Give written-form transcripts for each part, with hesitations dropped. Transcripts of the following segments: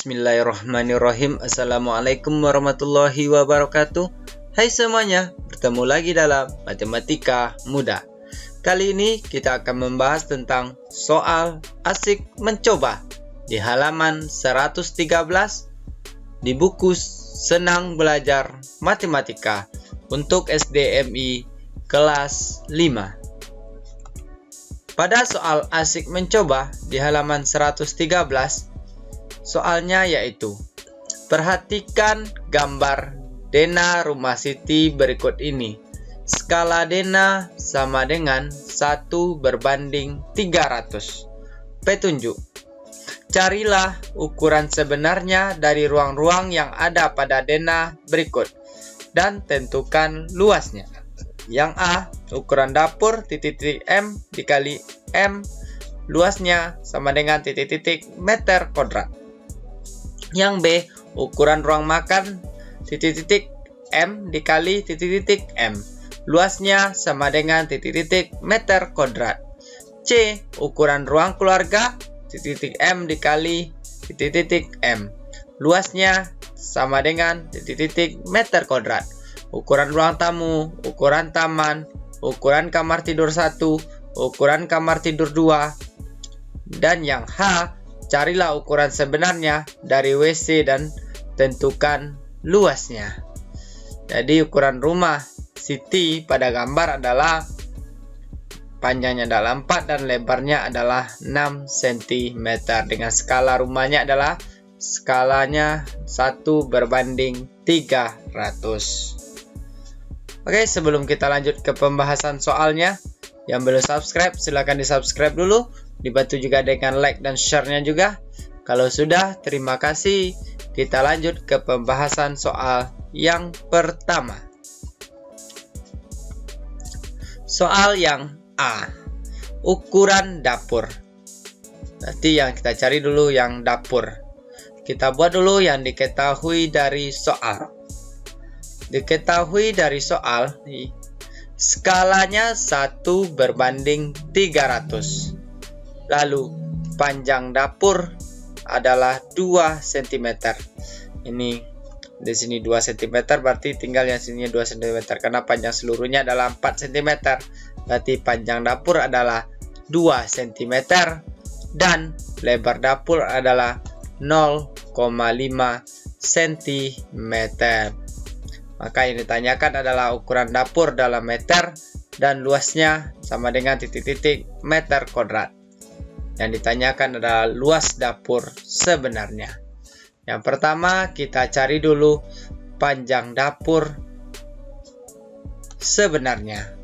Bismillahirrahmanirrahim. Assalamualaikum warahmatullahi wabarakatuh. Hai semuanya, bertemu lagi dalam Matematika Mudah. Kali ini kita akan membahas tentang soal asik mencoba di halaman 113 di buku Senang Belajar Matematika untuk SDMI kelas 5. Pada soal asik mencoba di halaman 113, soalnya yaitu, perhatikan gambar Dena rumah Siti berikut ini. Skala Dena sama dengan 1/300. Petunjuk. Carilah ukuran sebenarnya dari ruang-ruang yang ada pada Dena berikut dan tentukan luasnya. Yang A, ukuran dapur (M) dikali M, luasnya sama dengan meter kuadrat. Yang B, ukuran ruang makan (M) dikali M, luasnya sama dengan meter kuadrat. C, ukuran ruang keluarga (M) dikali M, luasnya sama dengan meter kuadrat. Ukuran ruang tamu, ukuran taman, ukuran kamar tidur 1, ukuran kamar tidur 2. Dan yang H, carilah ukuran sebenarnya dari WC dan tentukan luasnya. Jadi ukuran rumah Siti pada gambar adalah panjangnya adalah 4 dan lebarnya adalah 6 cm. Dengan skala rumahnya adalah skalanya 1/300. Oke, sebelum kita lanjut ke pembahasan soalnya, yang belum subscribe silahkan di subscribe dulu, dibantu juga dengan like dan share-nya juga. Kalau sudah, terima kasih. Kita lanjut ke pembahasan soal yang pertama. Soal yang A, ukuran dapur. Nanti yang kita cari dulu yang dapur. Kita buat dulu yang diketahui dari soal. Diketahui dari soal, skalanya 1/300. Lalu panjang dapur adalah 2 cm. Ini di sini 2 cm, berarti tinggal yang sini 2 cm karena panjang seluruhnya adalah 4 cm. Berarti panjang dapur adalah 2 cm dan lebar dapur adalah 0,5 cm. Maka yang ditanyakan adalah ukuran dapur dalam meter dan luasnya sama dengan meter kuadrat. Yang ditanyakan adalah luas dapur sebenarnya. Yang pertama kita cari dulu panjang dapur sebenarnya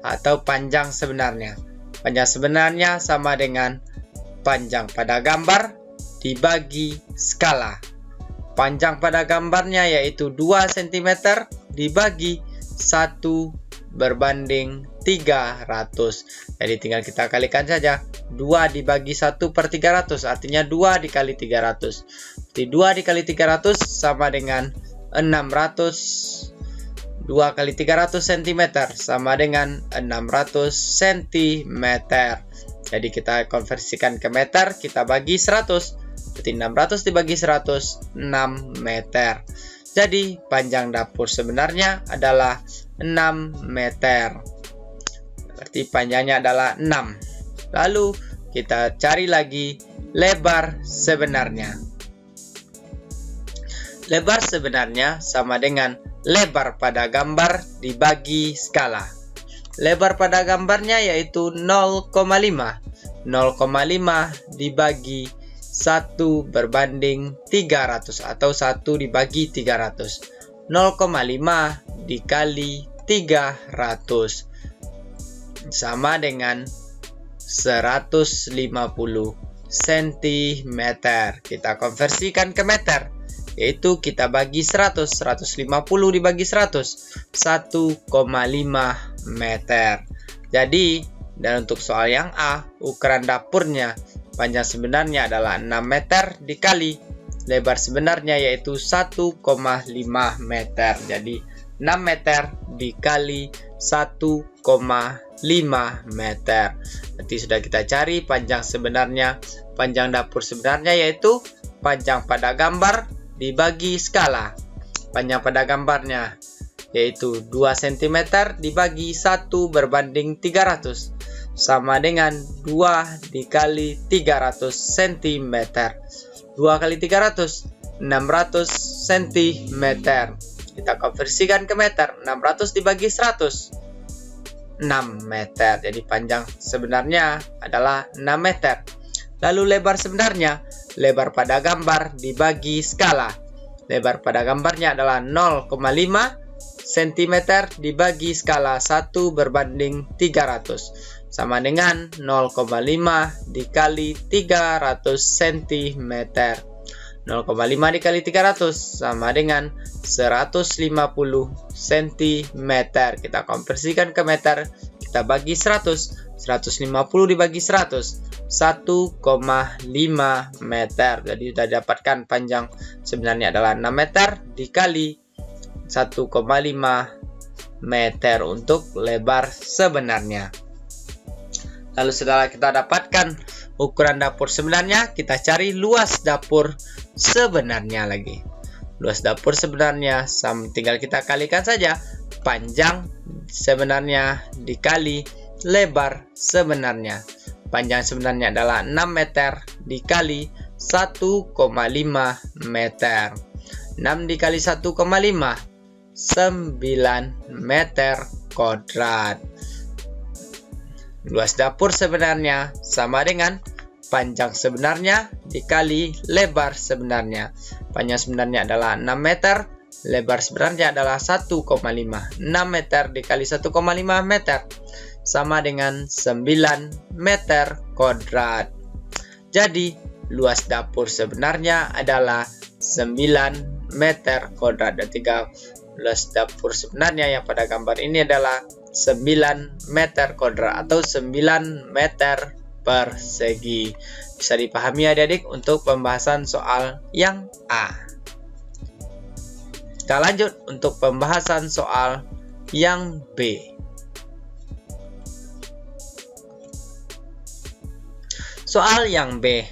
atau panjang sebenarnya. Panjang sebenarnya sama dengan panjang pada gambar dibagi skala. Panjang pada gambarnya yaitu 2 cm dibagi 1/300. Jadi tinggal kita kalikan saja. 2 dibagi 1/300 artinya 2 dikali 300. Jadi 2 dikali 300 sama dengan 600. 2 kali 300 cm sama dengan 600 cm. Jadi kita konversikan ke meter, kita bagi 100. Jadi 600 dibagi 100, 6 meter. Jadi panjang dapur sebenarnya adalah 6 meter. Berarti panjangnya adalah 6. Lalu kita cari lagi lebar sebenarnya. Lebar sebenarnya sama dengan lebar pada gambar dibagi skala. Lebar pada gambarnya yaitu 0,5. 0,5 dibagi 1/300 atau 1 dibagi 300. 0,5 dikali 300 sama dengan 150 cm. Kita konversikan ke meter, yaitu kita bagi 100. 150 dibagi 100, 1,5 meter. Jadi, dan untuk soal yang A, ukuran dapurnya panjang sebenarnya adalah 6 meter dikali lebar sebenarnya yaitu 1,5 meter. Jadi 6 meter dikali 1,5 meter. Nanti sudah kita cari panjang sebenarnya, panjang dapur sebenarnya yaitu panjang pada gambar dibagi skala. Panjang pada gambarnya yaitu 2 cm dibagi 1 berbanding 300 sama dengan 2 dikali 300 cm. 2 kali 300, 600 cm. Kita konversikan ke meter. 600 dibagi 100, 6 meter. Jadi panjang sebenarnya adalah 6 meter. Lalu lebar sebenarnya, lebar pada gambar dibagi skala. Lebar pada gambarnya adalah 0,5 cm dibagi skala 1 berbanding 300 sama dengan 0,5 dikali 300 cm. 0,5 dikali 300 sama dengan 150 cm. Kita konversikan ke meter, kita bagi 100. 150 dibagi 100, 1,5 meter. Jadi sudah dapatkan panjang sebenarnya adalah 6 meter dikali 1,5 meter untuk lebar sebenarnya. Lalu setelah kita dapatkan ukuran dapur sebenarnya, kita cari luas dapur sebenarnya lagi. Luas dapur sebenarnya tinggal kita kalikan saja panjang sebenarnya dikali lebar sebenarnya. Panjang sebenarnya adalah 6 meter dikali 1,5 meter. 6 dikali 1,5, 9 meter kuadrat. Luas dapur sebenarnya sama dengan panjang sebenarnya dikali lebar sebenarnya. Panjang sebenarnya adalah 6 meter, lebar sebenarnya adalah 1,5. 6 meter dikali 1,5 meter sama dengan 9 meter kuadrat. Jadi, luas dapur sebenarnya adalah 9 meter kuadrat. Dan luas dapur sebenarnya yang pada gambar ini adalah 9 meter kuadrat atau 9 meter persegi. Bisa dipahami adik-adik untuk pembahasan soal yang A. Kita lanjut untuk pembahasan soal yang B. Soal yang B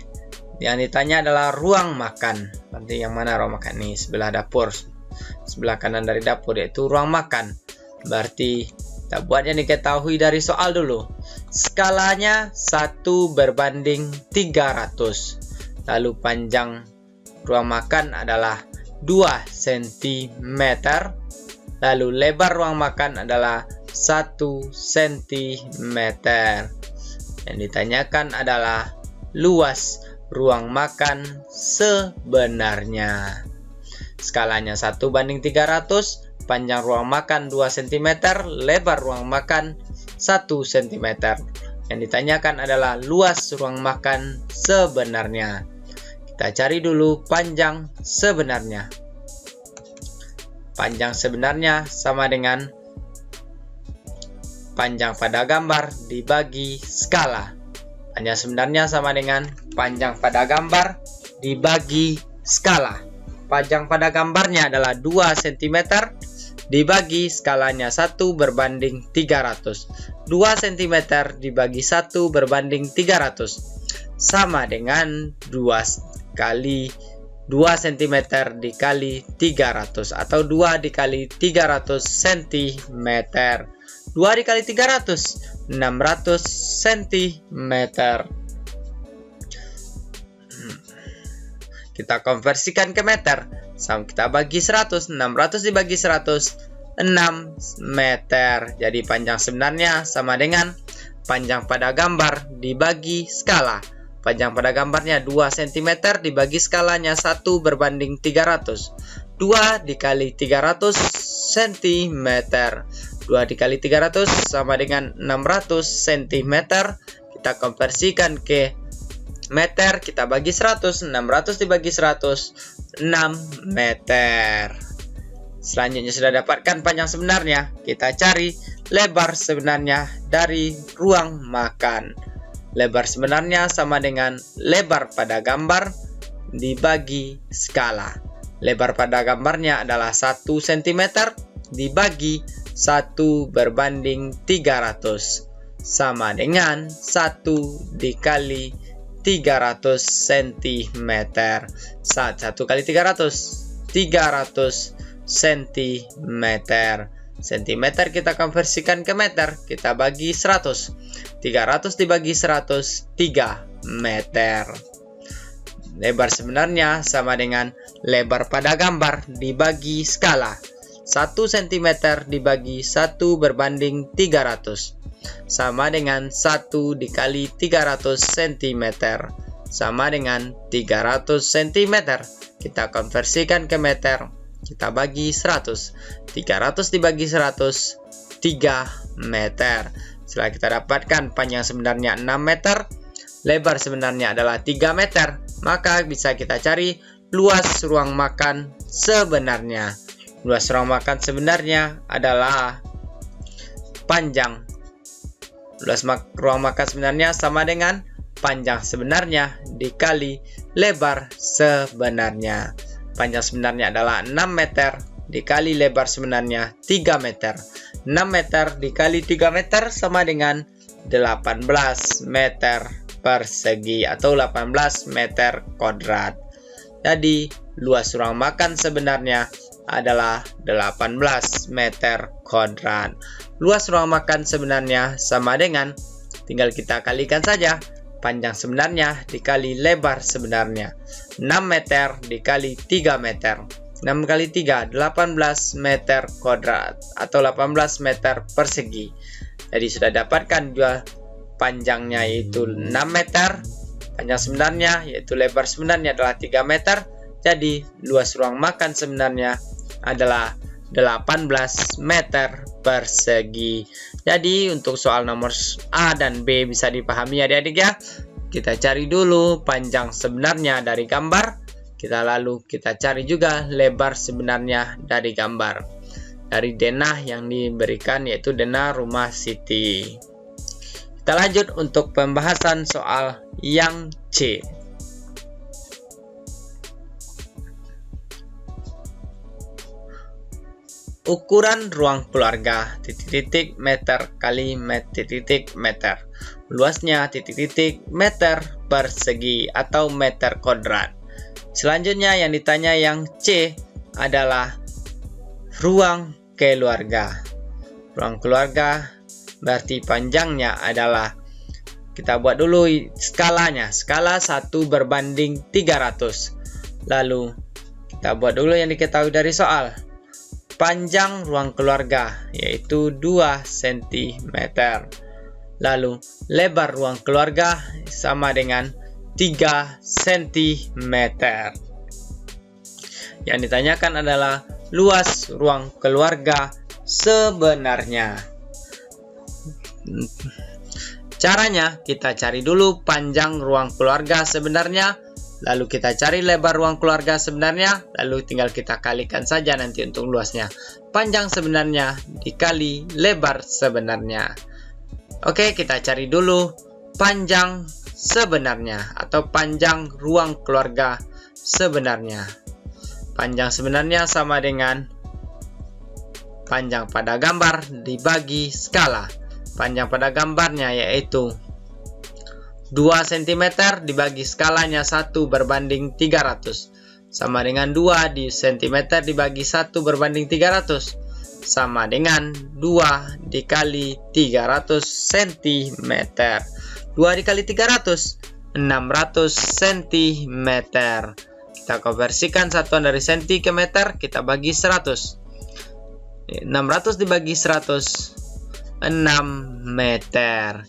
yang ditanya adalah ruang makan. Nanti yang mana ruang makan nih? Sebelah dapur, sebelah kanan dari dapur yaitu ruang makan. Berarti kita buat yang diketahui dari soal dulu. Skalanya 1 berbanding 300. Lalu panjang ruang makan adalah 2 cm. Lalu lebar ruang makan adalah 1 cm. Yang ditanyakan adalah luas ruang makan sebenarnya. Skalanya 1 banding 300. Panjang ruang makan 2 cm, lebar ruang makan 1 cm. Yang ditanyakan adalah luas ruang makan sebenarnya. Kita cari dulu panjang sebenarnya. Panjang sebenarnya sama dengan panjang pada gambar dibagi skala. Panjang sebenarnya sama dengan panjang pada gambar dibagi skala. Panjang pada gambarnya adalah 2 cm dibagi skalanya 1 berbanding 300. 2 cm dibagi 1 berbanding 300 sama dengan 2 kali 2 cm dikali 300 atau 2 dikali 300 cm. 2 dikali 300, 600 cm. Kita konversikan ke meter. Sama kita bagi 100, 600 dibagi 100, 6 meter. Jadi panjang sebenarnya sama dengan panjang pada gambar dibagi skala. Panjang pada gambarnya 2 cm dibagi skalanya 1 berbanding 300. 2 dikali 300 cm. 2 dikali 300 sama dengan 600 cm. Kita konversikan ke meter, kita bagi 100, 600 dibagi 100, 6 meter. Selanjutnya sudah dapatkan panjang sebenarnya, kita cari lebar sebenarnya dari ruang makan. Lebar sebenarnya sama dengan lebar pada gambar dibagi skala. Lebar pada gambarnya adalah 1 cm dibagi 1 berbanding 300 sama dengan 1 dikali 300 cm. 1 kali 300 cm. Sentimeter kita konversikan ke meter, kita bagi 100. 300 dibagi 100, 3 meter. Lebar sebenarnya sama dengan lebar pada gambar dibagi skala. 1 cm dibagi 1 berbanding 300. Sama dengan 1 dikali 300 cm. Sama dengan 300 cm. Kita konversikan ke meter. Kita bagi 100. 300 dibagi 100, 3 meter. Setelah kita dapatkan panjang sebenarnya 6 meter, lebar sebenarnya adalah 3 meter, maka bisa kita cari luas ruang makan sebenarnya. Luas ruang makan sebenarnya adalah panjang. Luas ruang makan sebenarnya sama dengan panjang sebenarnya dikali lebar sebenarnya. Panjang sebenarnya adalah 6 meter dikali lebar sebenarnya 3 meter. 6 meter dikali 3 meter sama dengan 18 meter persegi atau 18 meter kuadrat. Jadi luas ruang makan sebenarnya adalah 18 meter kuadrat. Luas ruang makan sebenarnya sama dengan, tinggal kita kalikan saja, panjang sebenarnya dikali lebar sebenarnya. 6 meter dikali 3 meter. 6 kali 3, 18 meter kuadrat atau 18 meter persegi. Jadi sudah dapatkan dua panjangnya yaitu 6 meter. Panjang sebenarnya yaitu lebar sebenarnya adalah 3 meter. Jadi luas ruang makan sebenarnya adalah 18 meter persegi. Jadi untuk soal nomor A dan B bisa dipahami adik-adik ya. Kita cari dulu panjang sebenarnya dari gambar. Lalu kita cari juga lebar sebenarnya dari gambar. Dari denah yang diberikan yaitu denah rumah Siti. Kita lanjut untuk pembahasan soal yang C. Ukuran ruang keluarga meter kali meter. Luasnya meter persegi atau meter kuadrat. Selanjutnya yang ditanya yang C adalah ruang keluarga. Ruang keluarga berarti panjangnya adalah, kita buat dulu skalanya. Skala 1 berbanding 300. Lalu kita buat dulu yang diketahui dari soal. Panjang ruang keluarga yaitu 2 cm. Lalu lebar ruang keluarga sama dengan 3 cm. Yang ditanyakan adalah luas ruang keluarga sebenarnya. Caranya kita cari dulu panjang ruang keluarga sebenarnya, lalu kita cari lebar ruang keluarga sebenarnya, lalu tinggal kita kalikan saja nanti untuk luasnya. Panjang sebenarnya dikali lebar sebenarnya. Oke, kita cari dulu panjang sebenarnya atau panjang ruang keluarga sebenarnya. Panjang sebenarnya sama dengan panjang pada gambar dibagi skala. Panjang pada gambarnya yaitu 2 cm dibagi skalanya 1 berbanding 300. Sama dengan 2 di cm dibagi 1 berbanding 300. Sama dengan 2 dikali 300 cm. 2 dikali 300, 600 cm. Kita konversikan satuan dari senti ke meter, kita bagi 100. 600 dibagi 100, 6 meter.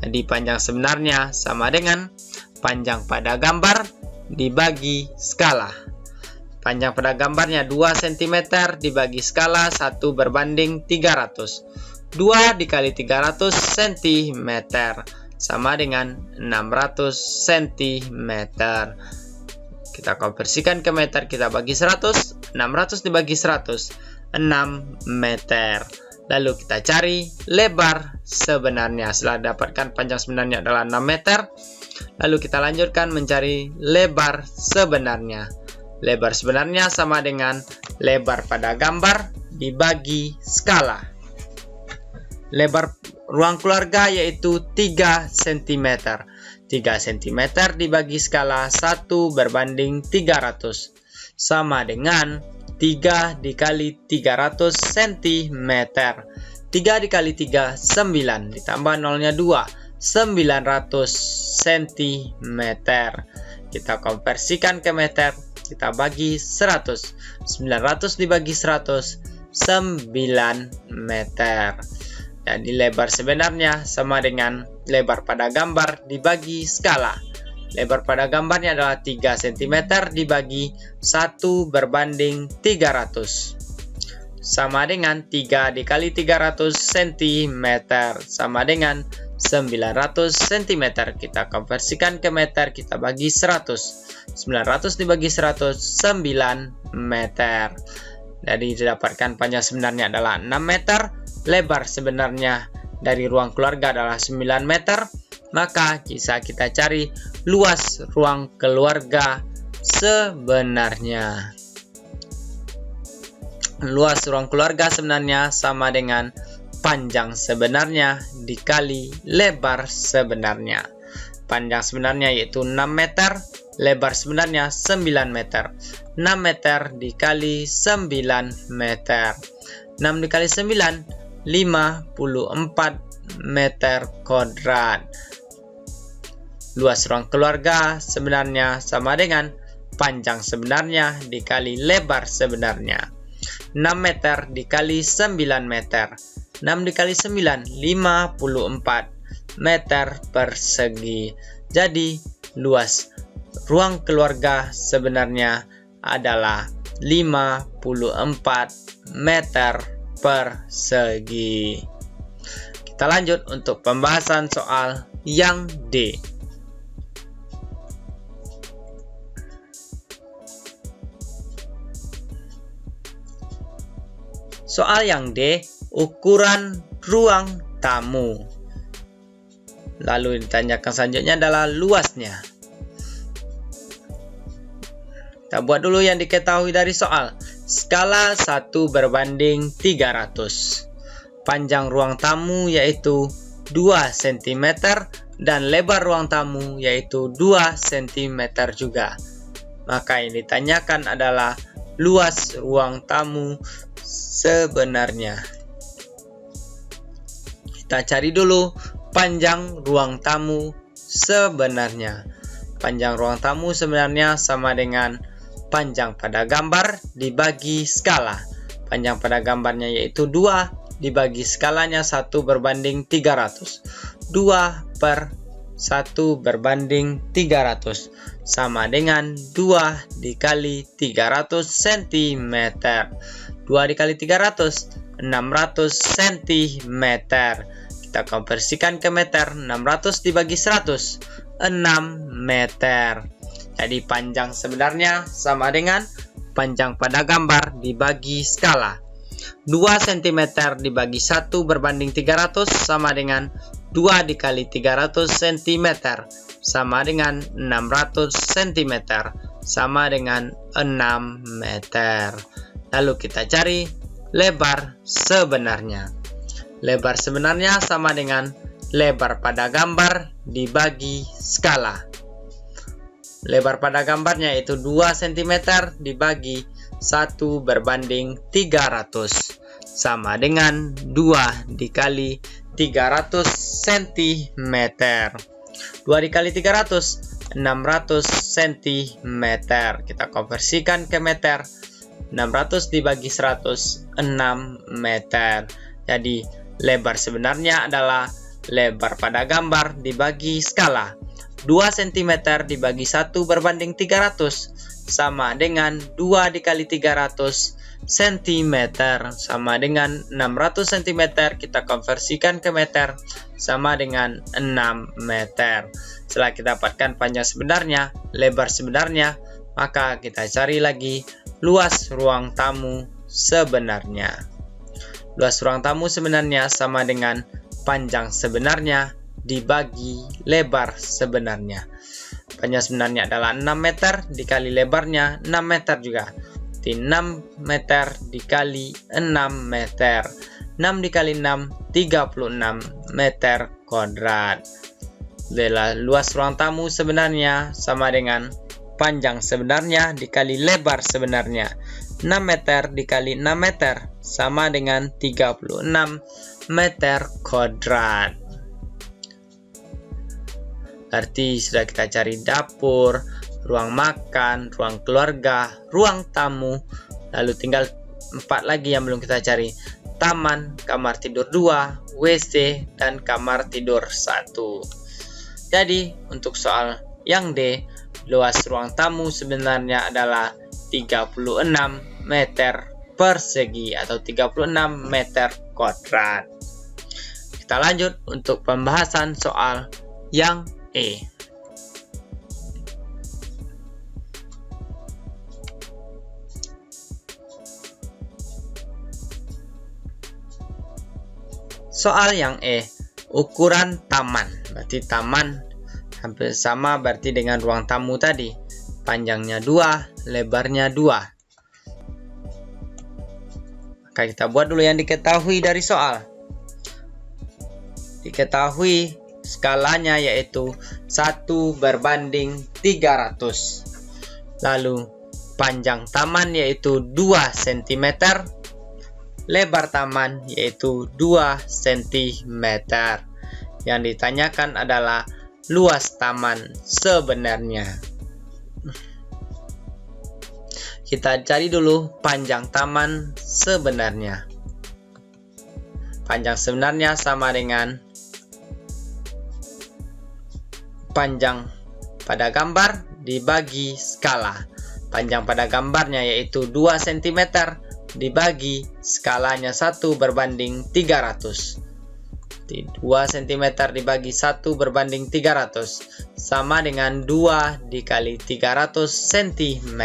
Jadi panjang sebenarnya sama dengan panjang pada gambar dibagi skala. Panjang pada gambarnya 2 cm dibagi skala 1 berbanding 300. 2 dikali 300 cm sama dengan 600 cm. Kita konversikan ke meter, kita bagi 100. 600 dibagi 100, 6 meter. Lalu kita cari lebar sebenarnya. Setelah dapatkan panjang sebenarnya adalah 6 meter, lalu kita lanjutkan mencari lebar sebenarnya. Lebar sebenarnya sama dengan lebar pada gambar dibagi skala. Lebar ruang keluarga yaitu 3 cm. 3 3 cm dibagi skala 1 berbanding 300 sama dengan 3 dikali 300 cm. 3 dikali 3, 9. Ditambah nolnya 2, 900 cm. Kita konversikan ke meter, kita bagi 100. 900 dibagi 100, 9 meter. Jadi lebar sebenarnya sama dengan lebar pada gambar dibagi skala. Lebar pada gambarnya adalah 3 cm dibagi 1 berbanding 300. Sama dengan 3 dikali 300 cm sama dengan 900 cm. Kita konversikan ke meter, kita bagi 100. 900 dibagi 100, 9 meter. Jadi didapatkan panjang sebenarnya adalah 6 meter. Lebar sebenarnya dari ruang keluarga adalah 9 meter, maka bisa kita cari luas ruang keluarga sebenarnya. Luas ruang keluarga sebenarnya sama dengan panjang sebenarnya dikali lebar sebenarnya. Panjang sebenarnya yaitu 6 meter, lebar sebenarnya 9 meter. 6 meter dikali 9 meter. 6 dikali 9, 54 meter kuadrat. Luas ruang keluarga sebenarnya sama dengan panjang sebenarnya dikali lebar sebenarnya. 6 meter dikali 9 meter. 6 dikali 9, 54 meter persegi. Jadi luas ruang keluarga sebenarnya adalah 54 meter persegi. Kita lanjut untuk pembahasan soal yang D. Soal yang D, ukuran ruang tamu. Lalu ditanyakan selanjutnya adalah luasnya. Kita buat dulu yang diketahui dari soal. Skala 1 berbanding 300. Panjang ruang tamu yaitu 2 cm dan lebar ruang tamu yaitu 2 cm juga. Maka yang ditanyakan adalah luas ruang tamu sebenarnya. Kita cari dulu panjang ruang tamu sebenarnya. Panjang ruang tamu sebenarnya sama dengan panjang pada gambar dibagi skala. Panjang pada gambarnya yaitu 2 dibagi skalanya 1 berbanding 300. 2 per 1 berbanding 300 sama dengan 2 dikali 300 cm. 2 dikali 300, 600 cm. Kita konversikan ke meter, 600 dibagi 100, 6 meter. Jadi panjang sebenarnya sama dengan panjang pada gambar dibagi skala. 2 cm dibagi 1 berbanding 300 sama dengan 2 dikali 300 cm sama dengan 600 cm sama dengan 6 meter. Lalu kita cari lebar sebenarnya. Lebar sebenarnya sama dengan lebar pada gambar dibagi skala. Lebar pada gambarnya yaitu 2 cm dibagi 1 berbanding 300 sama dengan 2 dikali 300 cm. 2 dikali 300, 600 cm. Kita konversikan ke meter. 600 dibagi 100, 6 meter. Jadi lebar sebenarnya adalah lebar pada gambar dibagi skala. 2 cm dibagi 1 berbanding 300 sama dengan 2 dikali 300 cm sama dengan 600 cm. Kita konversikan ke meter sama dengan 6 meter. Setelah kita dapatkan panjang sebenarnya, lebar sebenarnya, maka kita cari lagi luas ruang tamu sebenarnya. Luas ruang tamu sebenarnya sama dengan panjang sebenarnya dibagi lebar sebenarnya. Panjang sebenarnya adalah 6 meter dikali lebarnya 6 meter juga. Jadi 6 meter dikali 6 meter. 6 dikali 6, 36 meter kuadrat. adalah luas ruang tamu sebenarnya sama dengan panjang sebenarnya dikali lebar sebenarnya. 6 meter dikali 6 meter sama dengan 36 meter kuadrat. Berarti sudah kita cari dapur, ruang makan, ruang keluarga, ruang tamu. Lalu tinggal 4 lagi yang belum kita cari. Taman, kamar tidur 2, WC, dan kamar tidur 1. Jadi untuk soal yang D, luas ruang tamu sebenarnya adalah 36 meter persegi atau 36 meter kuadrat. Kita lanjut untuk pembahasan soal yang E. Soal yang E, ukuran taman. Berarti taman hampir sama berarti dengan ruang tamu tadi. Panjangnya 2, lebarnya 2. Maka kita buat dulu yang diketahui dari soal. Diketahui skalanya yaitu 1/300. Lalu panjang taman yaitu 2 cm. Lebar taman yaitu 2 cm. Yang ditanyakan adalah luas taman sebenarnya. Kita cari dulu panjang taman sebenarnya. Panjang sebenarnya sama dengan panjang pada gambar dibagi skala. Panjang pada gambarnya yaitu 2 cm dibagi skalanya 1/300. 2 cm dibagi 1/300 sama dengan 2 dikali 300 cm.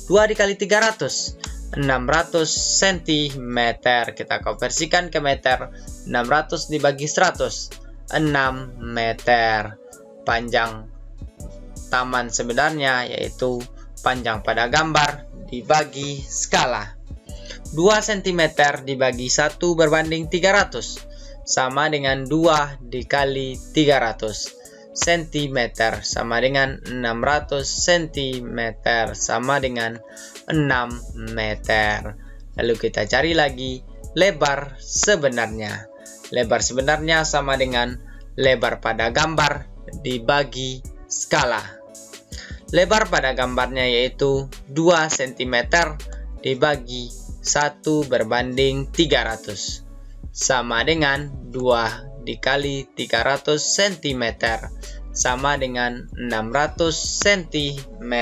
2 dikali 300, 600 cm. Kita konversikan ke meter. 600 dibagi 100, 6 meter. Panjang taman sebenarnya yaitu panjang pada gambar dibagi skala. 2 cm dibagi 1/300 sama dengan 2 dikali 300 cm sama dengan 600 cm sama dengan 6 meter. Lalu kita cari lagi lebar sebenarnya. Lebar sebenarnya sama dengan lebar pada gambar dibagi skala. Lebar pada gambarnya yaitu 2 cm dibagi 1/300 sama dengan 2 dikali 300 cm sama dengan 600 cm.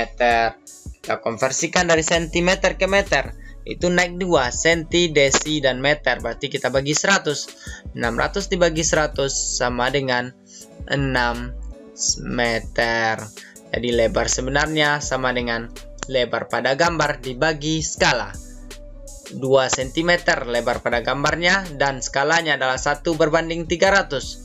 Kita konversikan dari cm ke meter. Itu naik 2 cm, desi, dan meter. Berarti kita bagi 100. 600 dibagi 100 sama dengan 6 meter. Jadi lebar sebenarnya sama dengan lebar pada gambar dibagi skala. 2 cm lebar pada gambarnya dan skalanya adalah 1/300.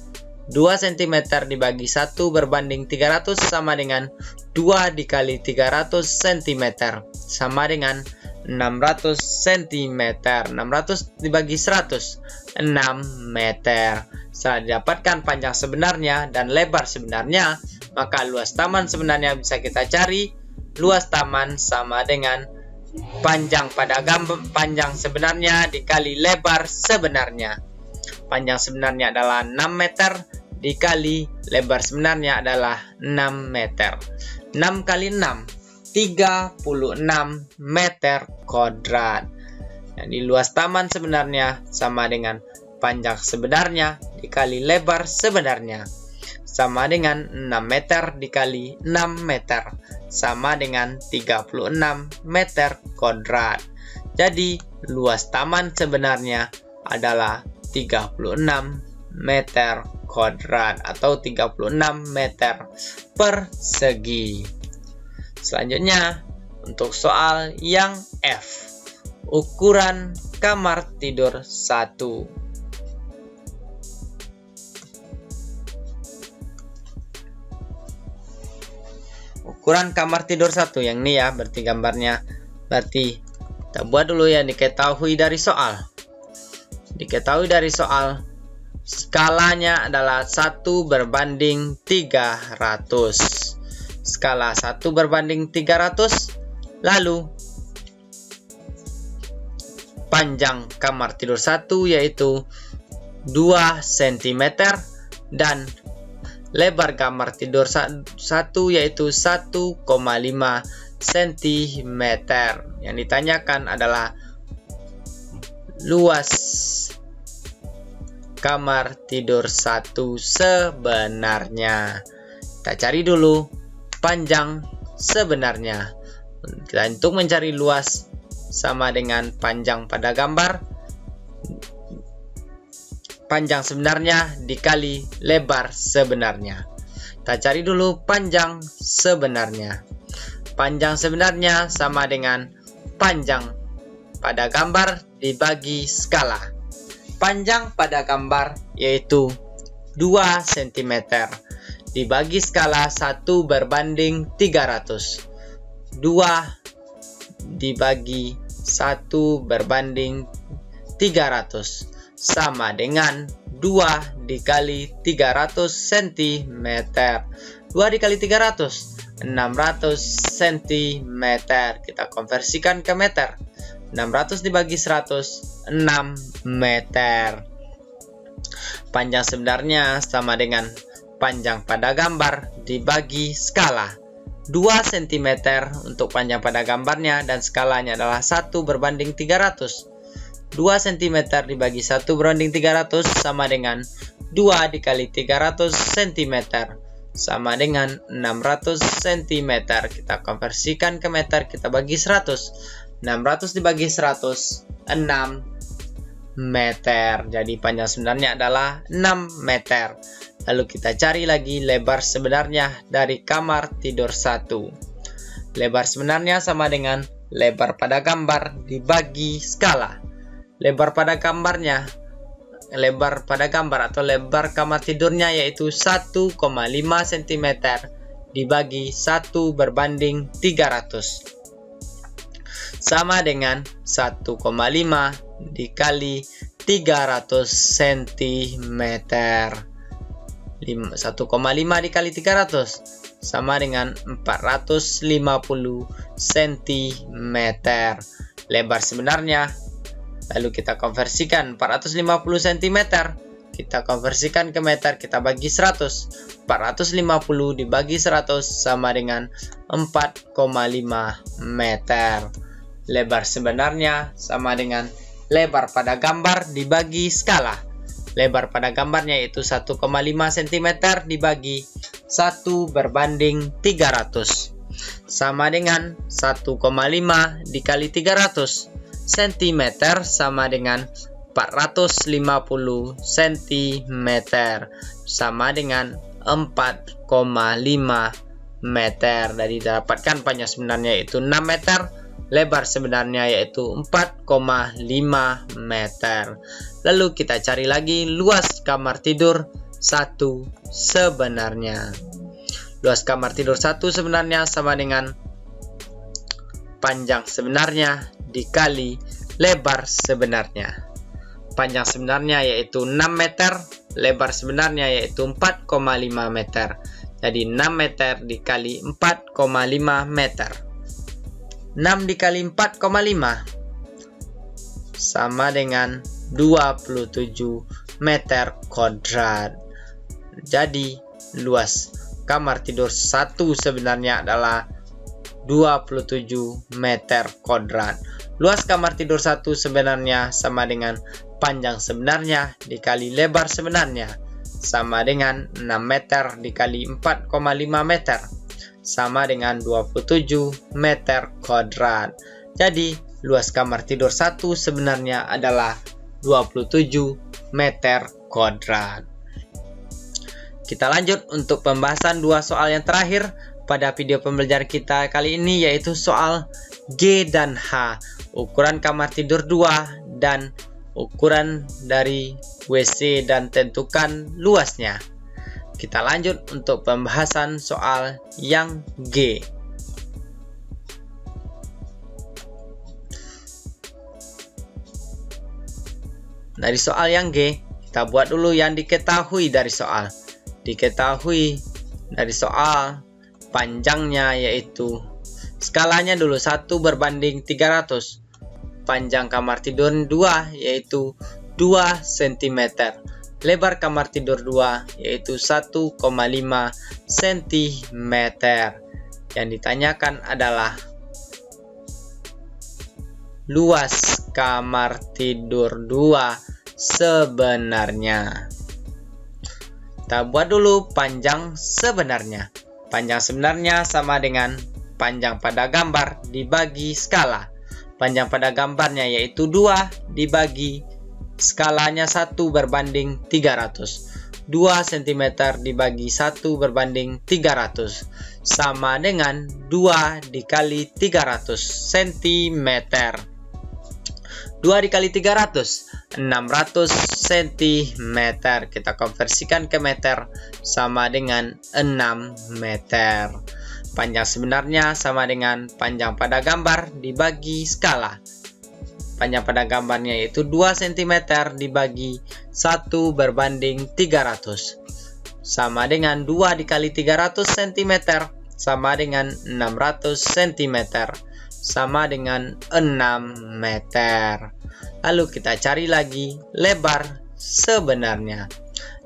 2 cm dibagi 1/300 sama dengan 2 dikali 300 cm sama dengan 600 cm. 600 dibagi 100, 6 meter. Setelah didapatkan panjang sebenarnya dan lebar sebenarnya, maka luas taman sebenarnya bisa kita cari. Luas taman sama dengan panjang pada gambar, panjang sebenarnya dikali lebar sebenarnya. Panjang sebenarnya adalah 6 meter dikali lebar sebenarnya adalah 6 meter. 6 kali 6, 36 meter kuadrat. Jadi luas taman sebenarnya sama dengan panjang sebenarnya dikali lebar sebenarnya. Sama dengan 6 meter dikali 6 meter. Sama dengan 36 meter kuadrat. Jadi luas taman sebenarnya adalah 36 meter kuadrat atau 36 meter persegi. Selanjutnya untuk soal yang F, ukuran kamar tidur 1. Ukuran kamar tidur 1 yang ini ya, berarti gambarnya. Berarti kita buat dulu yang diketahui dari soal. Diketahui dari soal Skalanya adalah 1 berbanding 300. Skala 1 berbanding 300. Lalu panjang kamar tidur 1 yaitu 2 cm dan lebar kamar tidur 1 yaitu 1,5 cm. Yang ditanyakan adalah luas kamar tidur 1 sebenarnya. Kita cari dulu panjang sebenarnya. Untuk mencari luas sama dengan panjang pada gambar, panjang sebenarnya dikali lebar sebenarnya. Kita cari dulu panjang sebenarnya. Panjang sebenarnya sama dengan panjang pada gambar dibagi skala. Panjang pada gambar yaitu 2 cm dibagi skala 1 berbanding 300. 2 dibagi 1 berbanding 300 sama dengan 2 dikali 300 cm. 2 dikali 300 600 cm. Kita konversikan ke meter. 600 dibagi 100 6 meter. Panjang sebenarnya sama dengan panjang pada gambar dibagi skala. 2 cm untuk panjang pada gambarnya dan skalanya adalah 1 berbanding 300. 2 cm dibagi 1 berbanding 300 sama dengan 2 dikali 300 cm sama dengan 600 cm. Kita konversikan ke meter, kita bagi 100. 600 dibagi 100 6 meter. Jadi panjang sebenarnya adalah 6 meter. Lalu kita cari lagi lebar sebenarnya dari kamar tidur 1. Lebar sebenarnya sama dengan lebar pada gambar dibagi skala. Lebar pada gambar atau lebar kamar tidurnya yaitu 1,5 cm dibagi 1 berbanding 300 sama dengan 1,5 dikali 300 cm. 1,5 dikali 300 sama dengan 450 cm lebar sebenarnya. Lalu kita konversikan 450 cm, kita konversikan ke meter, kita bagi 100. 450 dibagi 100 sama dengan 4,5 meter. Lebar sebenarnya sama dengan lebar pada gambar dibagi skala. Lebar pada gambarnya yaitu 1,5 cm dibagi 1 berbanding 300 sama dengan 1,5 dikali 300 cm sama dengan 450 cm sama dengan 4,5 meter. Dari didapatkan panjang sebenarnya yaitu 6 meter, lebar sebenarnya yaitu 4,5 meter. Lalu kita cari lagi luas kamar tidur 1 sebenarnya. Luas kamar tidur 1 sebenarnya sama dengan panjang sebenarnya dikali lebar sebenarnya. Panjang sebenarnya yaitu 6 meter, lebar sebenarnya yaitu 4,5 meter. Jadi 6 meter dikali 4,5 meter. 6 dikali 4,5 sama dengan 27 meter kuadrat. Jadi luas kamar tidur 1 sebenarnya adalah 27 meter kuadrat. Luas kamar tidur 1 sebenarnya sama dengan panjang sebenarnya dikali lebar sebenarnya sama dengan 6 meter dikali 4,5 meter sama dengan 27 meter kuadrat. Jadi luas kamar tidur 1 sebenarnya adalah 27 meter kuadrat. Kita lanjut untuk pembahasan 2 soal yang terakhir pada video pembelajaran kita kali ini, yaitu soal G dan H, ukuran kamar tidur 2 dan ukuran dari WC dan tentukan luasnya. Kita lanjut untuk pembahasan soal yang G. Dari soal yang G, Kita buat dulu yang diketahui dari soal. Diketahui dari soal panjangnya yaitu skalanya dulu 1 berbanding 300. Panjang kamar tidur 2 yaitu 2 cm. Lebar kamar tidur 2 yaitu 1,5 cm. Yang ditanyakan adalah luas kamar tidur 2 sebenarnya. Kita buat dulu panjang sebenarnya. Panjang sebenarnya sama dengan panjang pada gambar dibagi skala. Panjang pada gambarnya yaitu 2 dibagi skalanya 1 berbanding 300. 2 cm dibagi 1 berbanding 300 sama dengan 2 dikali 300 cm. 2 dikali 300, 600 cm. Kita konversikan ke meter sama dengan 6 meter. Panjang sebenarnya sama dengan panjang pada gambar dibagi skala. Panjang pada gambarnya yaitu 2 cm dibagi 1 berbanding 300. Sama dengan 2 dikali 300 cm sama dengan 600 cm. Sama dengan 6 meter. Lalu kita cari lagi lebar sebenarnya.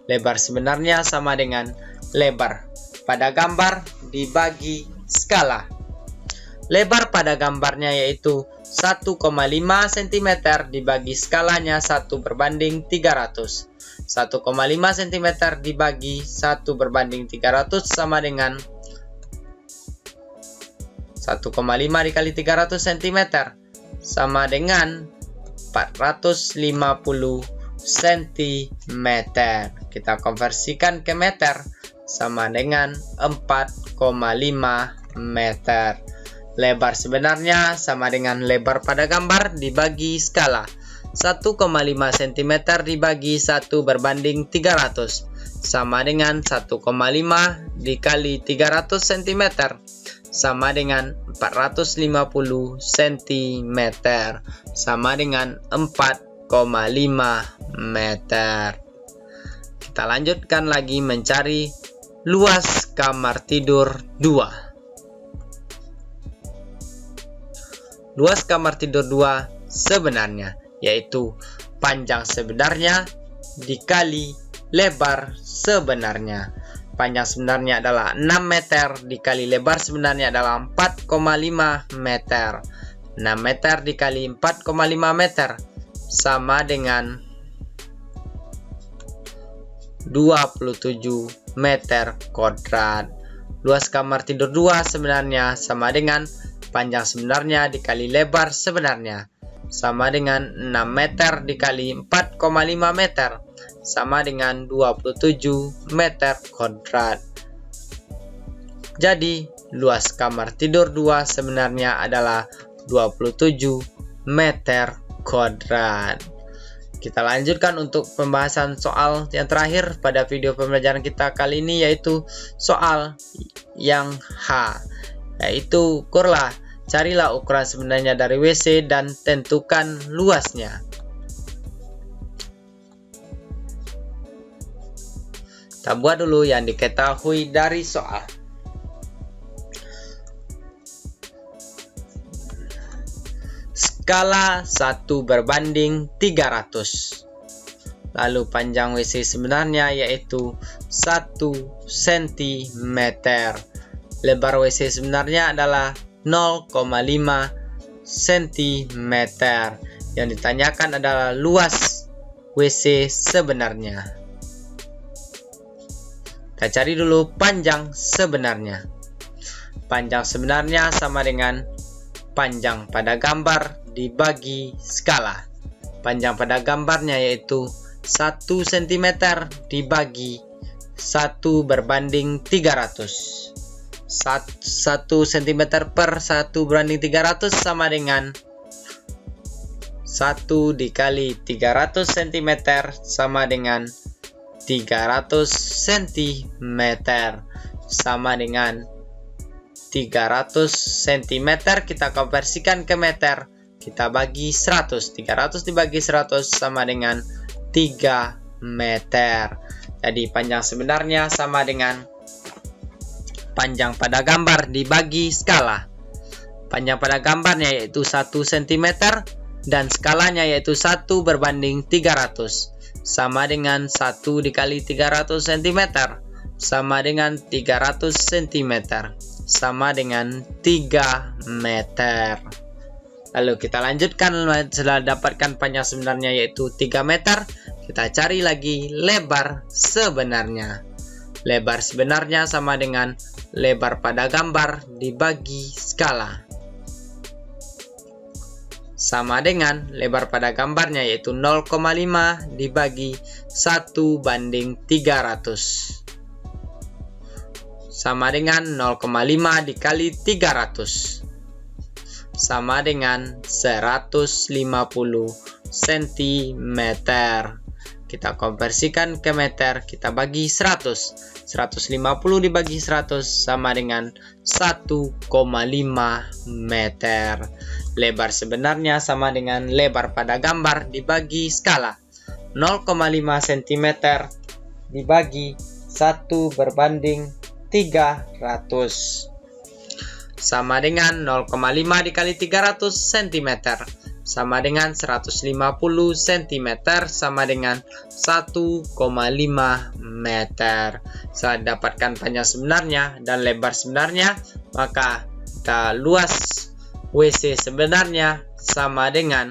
Lebar sebenarnya sama dengan lebar pada gambar dibagi skala. Lebar pada gambarnya yaitu 1,5 cm dibagi skalanya 1 berbanding 300. 1,5 cm dibagi 1 berbanding 300 sama dengan 1,5 dikali 300 cm sama dengan 450 cm. Kita konversikan ke meter sama dengan 4,5 meter. Lebar sebenarnya sama dengan lebar pada gambar dibagi skala. 1,5 cm dibagi 1 berbanding 300 sama dengan 1,5 dikali 300 cm sama dengan 450 cm sama dengan 4,5 meter. Kita lanjutkan lagi mencari luas kamar tidur 2. Luas kamar tidur 2 sebenarnya yaitu panjang sebenarnya dikali lebar sebenarnya. Panjang sebenarnya adalah 6 meter dikali lebar sebenarnya adalah 4,5 meter. 6 meter dikali 4,5 meter sama dengan 27 meter kuadrat. Luas kamar tidur 2 sebenarnya sama dengan panjang sebenarnya dikali lebar sebenarnya sama dengan 6 meter dikali 4,5 meter sama dengan 27 meter kuadrat. Jadi, luas kamar tidur 2 sebenarnya adalah 27 meter kuadrat. Kita lanjutkan untuk pembahasan soal yang terakhir pada video pembelajaran kita kali ini yaitu soal yang H, yaitu ukurlah, carilah ukuran sebenarnya dari WC dan tentukan luasnya. Kita buat dulu yang diketahui dari soal. Skala 1 berbanding 300. Lalu panjang WC sebenarnya yaitu 1 cm. Lebar WC sebenarnya adalah 0,5 cm. Yang ditanyakan adalah luas WC sebenarnya. Kita cari dulu panjang sebenarnya. Panjang sebenarnya sama dengan panjang pada gambar dibagi skala. Panjang pada gambarnya yaitu 1 cm dibagi 1 berbanding 300. 1 cm per 1 berbanding 300 sama dengan 1 dikali 300 cm sama dengan 300 cm sama dengan 300 cm. Kita konversikan ke meter, kita bagi 100. 300 dibagi 100 sama dengan 3 meter. Jadi panjang sebenarnya sama dengan panjang pada gambar dibagi skala. Panjang pada gambarnya yaitu 1 cm dan skalanya yaitu 1/300 sama dengan 1 dikali 300 cm sama dengan 300 cm sama dengan 3 meter. Lalu kita lanjutkan, setelah dapatkan panjang sebenarnya yaitu 3 meter, kita cari lagi lebar sebenarnya. Lebar sebenarnya sama dengan lebar pada gambar dibagi skala. Sama dengan lebar pada gambarnya yaitu 0,5 dibagi 1/300. Sama dengan 0,5 dikali 300. Sama dengan 150 cm. Kita konversikan ke meter, kita bagi 100. 150 dibagi 100 sama dengan 1,5 meter. Lebar sebenarnya sama dengan lebar pada gambar dibagi skala. 0,5 cm dibagi 1/300. Sama dengan 0,5 dikali 300 cm. Sama dengan 150 cm sama dengan 1,5 meter. Setelah dapatkan panjang sebenarnya dan lebar sebenarnya, maka kita luas WC sebenarnya sama dengan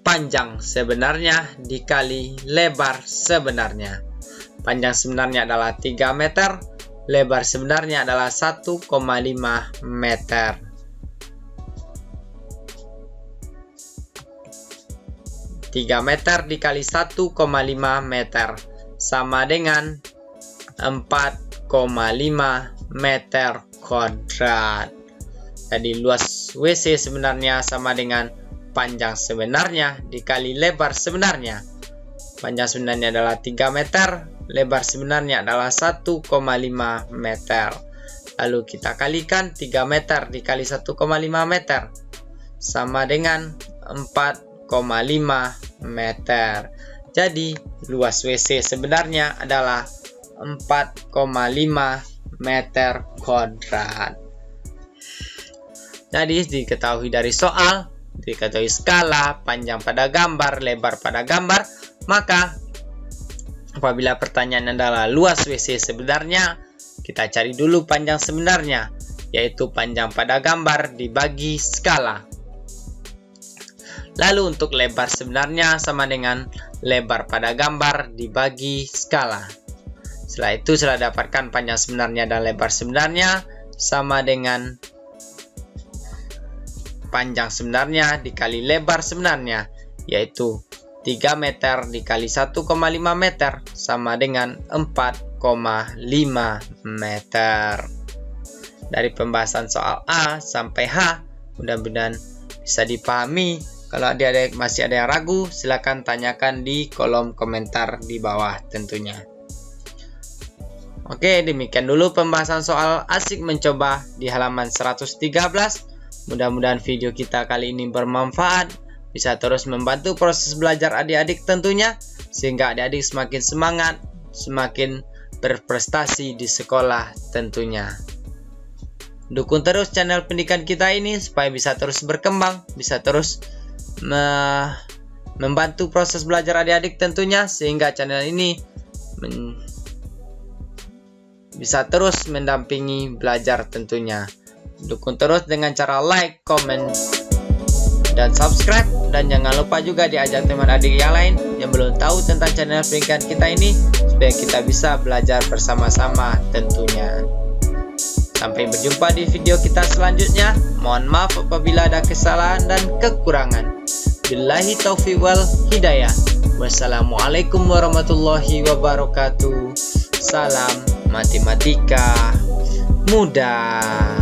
panjang sebenarnya dikali lebar sebenarnya. Panjang sebenarnya adalah 3 meter, lebar sebenarnya adalah 1,5 meter. 3 meter dikali 1,5 meter sama dengan 4,5 meter kuadrat. Jadi luas WC sebenarnya sama dengan panjang sebenarnya dikali lebar sebenarnya. Panjang sebenarnya adalah 3 meter, lebar sebenarnya adalah 1,5 meter. Lalu kita kalikan 3 meter dikali 1,5 meter sama dengan 4,5 meter. Jadi luas WC sebenarnya adalah 4,5 meter kuadrat. Jadi diketahui dari soal, diketahui skala, panjang pada gambar, lebar pada gambar, maka apabila pertanyaan adalah luas WC sebenarnya, kita cari dulu panjang sebenarnya, yaitu panjang pada gambar dibagi skala. Lalu untuk lebar sebenarnya sama dengan lebar pada gambar dibagi skala. Setelah itu, setelah dapatkan panjang sebenarnya dan lebar sebenarnya sama dengan panjang sebenarnya dikali lebar sebenarnya, yaitu 3 meter dikali 1,5 meter sama dengan 4,5 meter. Dari pembahasan soal A sampai H, mudah-mudahan bisa dipahami. Kalau adik-adik masih ada yang ragu, silakan tanyakan di kolom komentar di bawah tentunya. Oke, demikian dulu pembahasan soal asik mencoba di halaman 113. Mudah-mudahan video kita kali ini bermanfaat, bisa terus membantu proses belajar adik-adik tentunya, sehingga adik-adik semakin semangat, semakin berprestasi di sekolah tentunya. Dukung terus channel pendidikan kita ini supaya bisa terus berkembang, bisa terus membantu proses belajar adik-adik tentunya, sehingga channel ini bisa terus mendampingi belajar tentunya. Dukung terus dengan cara like, comment, dan subscribe, dan jangan lupa juga diajak teman adik yang lain yang belum tahu tentang channel pendidikan kita ini supaya kita bisa belajar bersama-sama tentunya. Sampai berjumpa di video kita selanjutnya. Mohon maaf apabila ada kesalahan dan kekurangan. Billahi taufiq wal hidayah. Wassalamualaikum warahmatullahi wabarakatuh. Salam matematika mudah.